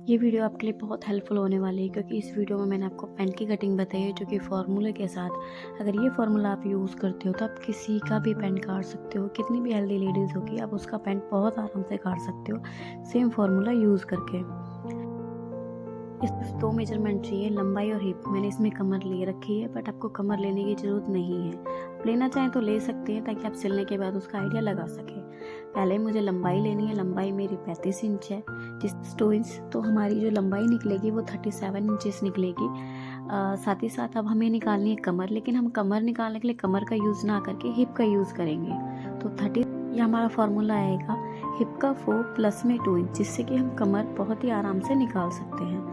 ये वीडियो आपके लिए बहुत हेल्पफुल होने वाली है क्योंकि इस वीडियो में मैंने आपको पैंट की कटिंग बताई है जो कि फार्मूले के साथ। अगर ये फार्मूला आप यूज़ करते हो तो आप किसी का भी पैंट काट सकते हो। कितनी भी हेल्दी लेडीज़ होगी आप उसका पैंट बहुत आराम से काट सकते हो सेम फार्मूला यूज़ करके। इसमें 2 मेजरमेंट चाहिए, लंबाई और हिप। मैंने इसमें कमर ले रखी है बट आपको कमर लेने की ज़रूरत नहीं है। आप लेना चाहें तो ले सकते हैं ताकि आप सिलने के बाद उसका आइडिया लगा सकें। पहले मुझे लंबाई लेनी है। लंबाई मेरी 35 इंच है, जिस 2 इंच तो हमारी जो लंबाई निकलेगी वो 37 इंचेस निकलेगी। साथ ही साथ अब हमें निकालनी है कमर, लेकिन हम कमर निकालने के लिए कमर का यूज़ ना करके हिप का यूज़ करेंगे। तो 30 ये हमारा फॉर्मूला आएगा हिप का 4 प्लस में 2 इंच, जिससे कि हम कमर बहुत ही आराम से निकाल सकते हैं।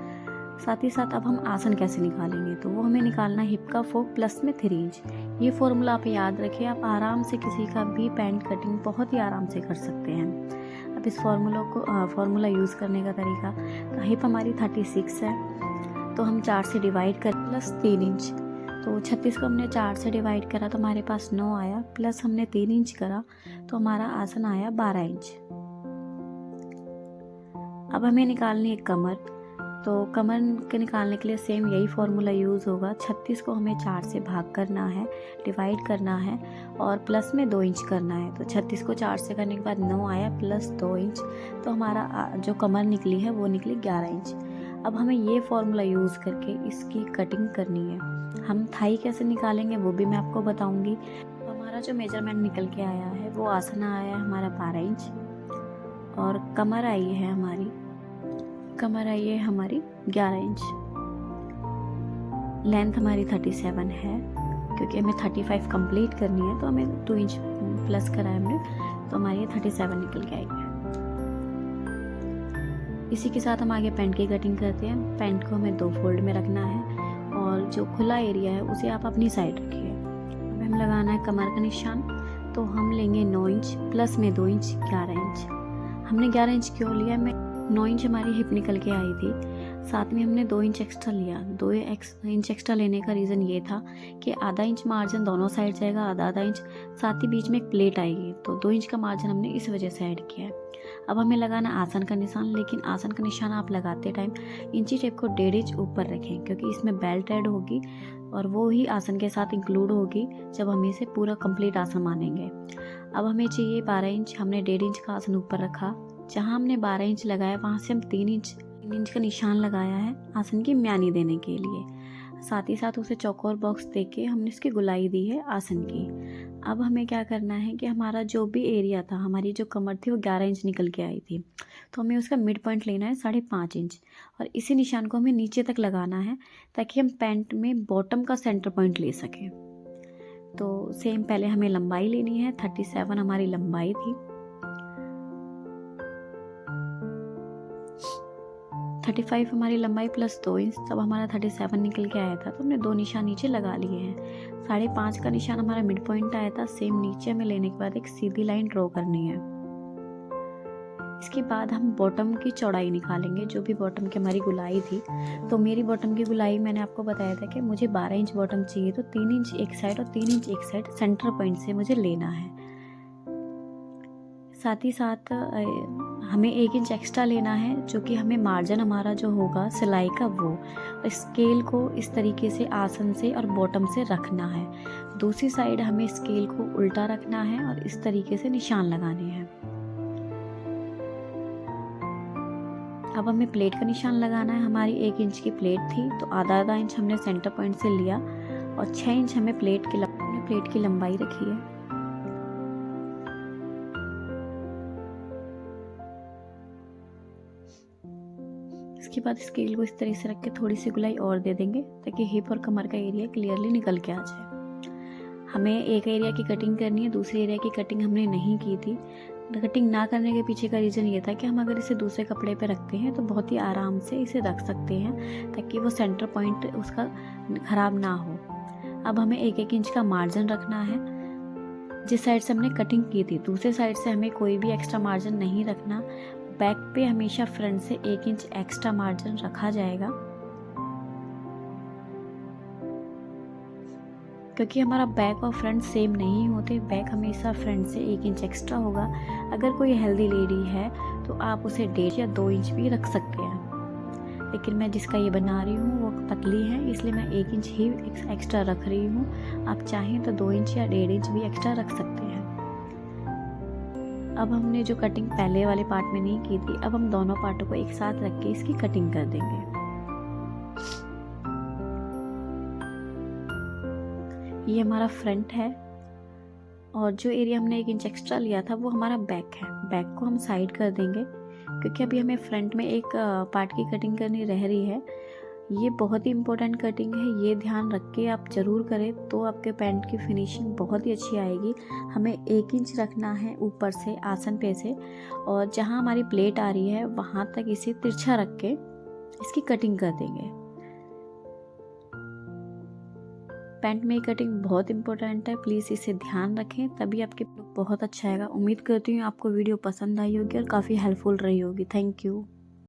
साथ ही साथ अब हम आसन कैसे निकालेंगे, तो वो हमें निकालना है हिप का 4 प्लस में 3 इंच। ये फॉर्मूला आप याद रखिए, आप आराम से किसी का भी पैंट कटिंग बहुत ही आराम से कर सकते हैं। अब इस फार्मूला यूज़ करने का तरीका, तो हिप हमारी 36 है तो हम 4 से डिवाइड कर प्लस 3 इंच। तो 36 को हमने 4 से डिवाइड करा तो हमारे पास 9 आया, प्लस हमने 3 इंच करा तो हमारा आसन आया 12 इंच। अब हमें निकालनी है कमर, तो कमर के निकालने के लिए सेम यही फार्मूला यूज़ होगा। 36 को हमें 4 से भाग करना है, डिवाइड करना है और प्लस में 2 इंच करना है। तो 36 को 4 से करने के बाद 9 आया प्लस 2 इंच, तो हमारा जो कमर निकली है वो निकली 11 इंच। अब हमें ये फार्मूला यूज़ करके इसकी कटिंग करनी है। हम थाई कैसे निकालेंगे वो भी मैं आपको बताऊँगी। तो हमारा जो मेजरमेंट निकल के आया है वो आसन आया है हमारा 12 इंच और कमर आई है हमारी 11 इंच। लेंथ हमारी 37 है, क्योंकि हमें 35 कंप्लीट करनी है तो हमें 2 इंच प्लस करा है हमने, तो हमारी 37 निकल के आई है। इसी के साथ हम आगे पैंट की कटिंग करते हैं। पैंट को हमें 2 फोल्ड में रखना है और जो खुला एरिया है उसे आप अपनी साइड रखिए। अब हमें लगाना है कमर का निशान, तो हम लेंगे 9 इंच प्लस में 2 इंच 11 इंच। हमने 11 इंच क्यों लिया, मैं 9 इंच हमारी हिप निकल के आई थी, साथ में हमने 2 इंच एक्स्ट्रा लिया। 2 इंच एक्स्ट्रा लेने का रीज़न ये था कि आधा इंच मार्जिन दोनों साइड जाएगा, आधा इंच साथ ही बीच में एक प्लेट आएगी, तो 2 इंच का मार्जिन हमने इस वजह से ऐड किया है। अब हमें लगाना आसन का निशान, लेकिन आसन का निशान आप लगाते टाइम इंची टेप को 1.5 इंच ऊपर रखें, क्योंकि इसमें बेल्ट ऐड होगी और वो ही आसन के साथ इंक्लूड होगी जब हम इसे पूरा कंप्लीट आसन मानेंगे। अब हमें चाहिए 12 इंच, हमने 1.5 इंच का आसन ऊपर रखा। जहाँ हमने 12 इंच लगाया वहाँ से हम 3 इंच का निशान लगाया है आसन की म्यानी देने के लिए। साथ ही साथ उसे चौकोर बॉक्स देके हमने इसकी गुलाई दी है आसन की। अब हमें क्या करना है कि हमारा जो भी एरिया था, हमारी जो कमर थी वो 11 इंच निकल के आई थी, तो हमें उसका मिड पॉइंट लेना है 5.5 इंच और इसी निशान को हमें नीचे तक लगाना है ताकि हम पैंट में बॉटम का सेंटर पॉइंट ले सकें। तो सेम पहले हमें लंबाई लेनी है। 37 हमारी लंबाई थी, 35 हमारी लंबाई प्लस 2 इंच, तब हमारा 37 निकल के आया था, तो हमने 2 निशान नीचे लगा लिए हैं। 5.5 का निशान हमारा मिड पॉइंट आया था। सेम नीचे हमें लेने के बाद एक सीधी लाइन ड्रॉ करनी है। इसके बाद हम बॉटम की चौड़ाई निकालेंगे, जो भी बॉटम की हमारी गुलाई थी। तो मेरी बॉटम की गुलाई मैंने आपको बताया था कि मुझे 12 इंच बॉटम चाहिए, तो 3 इंच एक साइड और 3 इंच एक साइड सेंटर पॉइंट से मुझे लेना है। साथ ही साथ हमें 1 इंच एक्स्ट्रा लेना है, जो कि हमें मार्जिन हमारा जो होगा सिलाई का वो स्केल को इस तरीके से आसन से और बॉटम से रखना है। दूसरी साइड हमें स्केल को उल्टा रखना है और इस तरीके से निशान लगाने हैं। अब हमें प्लेट का निशान लगाना है। हमारी 1 इंच की प्लेट थी, तो आधा इंच हमने सेंटर पॉइंट से लिया और 6 इंच हमें प्लेट की लंबाई रखी है। इसके बाद स्केल को इस तरह से रख के थोड़ी सी गुलाई और दे देंगे ताकि हिप और कमर का एरिया क्लियरली निकल के आ जाए। हमें एक एरिया की कटिंग करनी है, दूसरे एरिया की कटिंग हमने नहीं की थी। कटिंग ना करने के पीछे का रीज़न ये था कि हम अगर इसे दूसरे कपड़े पे रखते हैं तो बहुत ही आराम से इसे रख सकते हैं ताकि वो सेंटर पॉइंट उसका ख़राब ना हो। अब हमें 1 इंच का मार्जिन रखना है। जिस साइड से हमने कटिंग की थी दूसरे साइड से हमें कोई भी एक्स्ट्रा मार्जिन नहीं रखना। बैक पे हमेशा फ्रंट से 1 इंच एक्स्ट्रा मार्जिन रखा जाएगा, क्योंकि हमारा बैक और फ्रंट सेम नहीं होते। बैक हमेशा फ्रंट से 1 इंच एक्स्ट्रा होगा। अगर कोई हेल्दी लेडी है तो आप उसे 1.5 या 2 इंच भी रख सकते हैं। लेकिन मैं जिसका ये बना रही हूँ वो पतली है, इसलिए मैं 1 इंच ही एक्स्ट्रा रख रही हूँ। आप चाहें तो 2 इंच या 1.5 इंच भी एक्स्ट्रा रख सकते हैं। अब हमने जो कटिंग पहले वाले पार्ट में नहीं की थी, अब हम दोनों पार्टों को एक साथ रख के इसकी कटिंग कर देंगे। ये हमारा फ्रंट है और जो एरिया हमने 1 इंच एक्स्ट्रा लिया था वो हमारा बैक है। बैक को हम साइड कर देंगे क्योंकि अभी हमें फ्रंट में एक पार्ट की कटिंग करनी रह रही है। ये बहुत ही इम्पोर्टेंट कटिंग है, ये ध्यान रख के आप ज़रूर करें तो आपके पैंट की फिनिशिंग बहुत ही अच्छी आएगी। हमें 1 इंच रखना है ऊपर से आसन पे से, और जहाँ हमारी प्लेट आ रही है वहाँ तक इसे तिरछा रख के इसकी कटिंग कर देंगे। पैंट में कटिंग बहुत इंपॉर्टेंट है, प्लीज़ इसे ध्यान रखें, तभी आपके लुक बहुत अच्छा आएगा। उम्मीद करती हूँ आपको वीडियो पसंद आई होगी और काफ़ी हेल्पफुल रही होगी। Thank you.